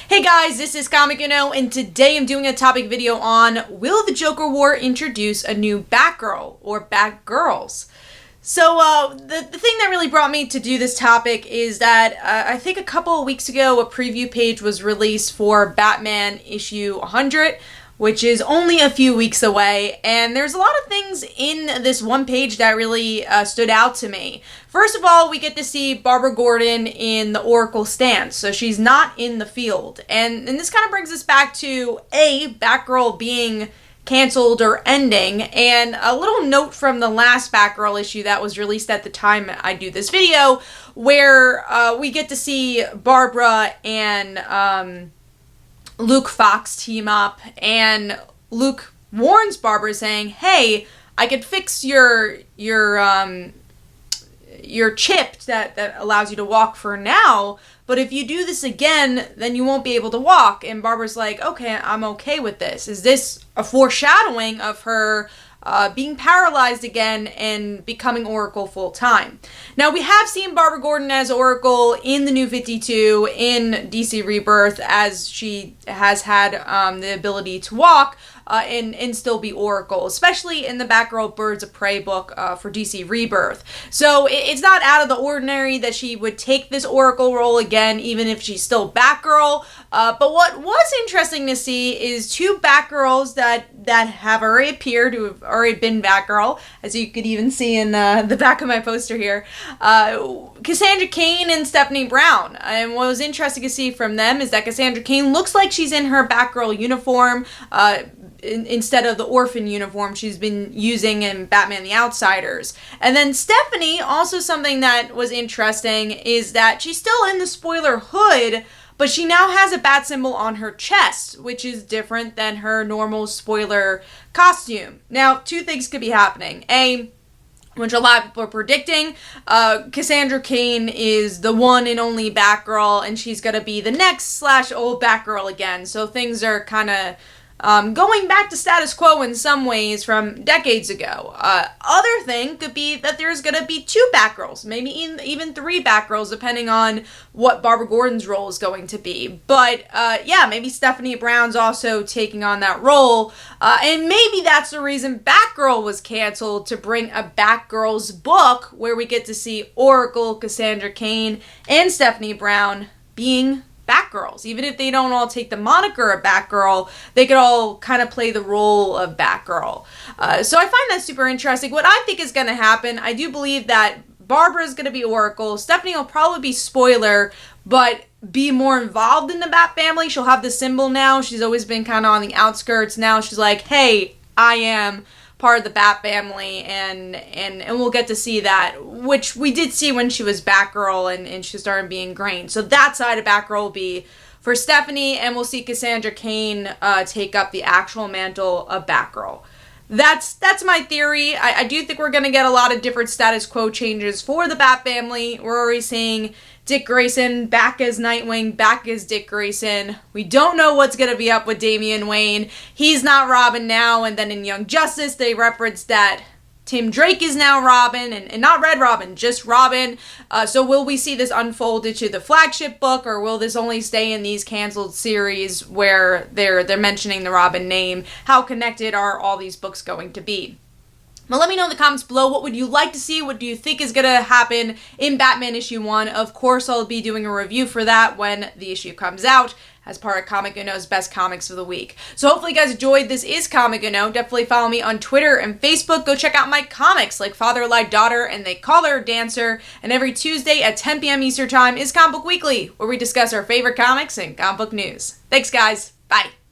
Hey guys, this is Comic Uno, and today I'm doing a topic video on will the Joker War introduce a new Batgirl or Batgirls? So the thing that really brought me to do this topic is that I think a couple of weeks ago a preview page was released for Batman issue 100, which is only a few weeks away, and there's a lot of things in this one page that really stood out to me. First of all, we get to see Barbara Gordon in the Oracle stance, so she's not in the field, and this kind of brings us back to Batgirl being canceled or ending, and a little note from the last Batgirl issue that was released at the time I do this video, where we get to see Barbara and Luke Fox team up, and Luke warns Barbara saying, hey, I could fix your chip that allows you to walk for now, but if you do this again, then you won't be able to walk. And Barbara's like, okay, I'm okay with this. Is this a foreshadowing of her being paralyzed again and becoming Oracle full-time? Now, we have seen Barbara Gordon as Oracle in the New 52 in DC Rebirth, as she has had the ability to walk and still be Oracle, especially in the Batgirl Birds of Prey book for DC Rebirth. So it's not out of the ordinary that she would take this Oracle role again, even if she's still Batgirl. But what was interesting to see is two Batgirls that have already appeared, who have already been Batgirl, as you could even see in the back of my poster here. Cassandra Cain and Stephanie Brown. And what was interesting to see from them is that Cassandra Cain looks like she's in her Batgirl uniform, instead of the orphan uniform she's been using in Batman the Outsiders. And then Stephanie, also something that was interesting, is that she's still in the spoiler hood, but she now has a bat symbol on her chest, which is different than her normal spoiler costume. Now, two things could be happening. Which a lot of people are predicting, Cassandra Cain is the one and only Batgirl, and she's gonna be the next / old Batgirl again. So things are kind of going back to status quo in some ways from decades ago. Other thing could be that there's going to be two Batgirls, maybe even three Batgirls, depending on what Barbara Gordon's role is going to be. But yeah, maybe Stephanie Brown's also taking on that role, and maybe that's the reason Batgirl was canceled, to bring a Batgirls book where we get to see Oracle, Cassandra Cain, and Stephanie Brown being Batgirls. Even if they don't all take the moniker of Batgirl, they could all kind of play the role of Batgirl. So I find that super interesting. What I think is going to happen, I do believe that Barbara is going to be Oracle. Stephanie will probably be spoiler, but be more involved in the Bat family. She'll have the symbol now. She's always been kind of on the outskirts. Now she's like, hey, I am part of the Bat family, and we'll get to see that, which we did see when she was Batgirl and she started being Grain. So that side of Batgirl will be for Stephanie, and we'll see Cassandra Cain take up the actual mantle of Batgirl. That's my theory. I do think we're going to get a lot of different status quo changes for the Bat family. We're already seeing Dick Grayson back as Nightwing, back as Dick Grayson. We don't know what's going to be up with Damian Wayne. He's not Robin now, and then in Young Justice they referenced that Tim Drake is now Robin, and not Red Robin, just Robin. So will we see this unfold into the flagship book, or will this only stay in these canceled series where they're mentioning the Robin name? How connected are all these books going to be? Well, let me know in the comments below, what would you like to see? What do you think is going to happen in Batman issue 1? Of course, I'll be doing a review for that when the issue comes out, as part of Comic Uno's Best Comics of the Week. So hopefully you guys enjoyed. This is Comic Uno. Definitely follow me on Twitter and Facebook. Go check out my comics like Father Lied Daughter and They Call Her a Dancer. And every Tuesday at 10 p.m. Eastern Time is Comic Book Weekly, where we discuss our favorite comics and comic book news. Thanks, guys. Bye.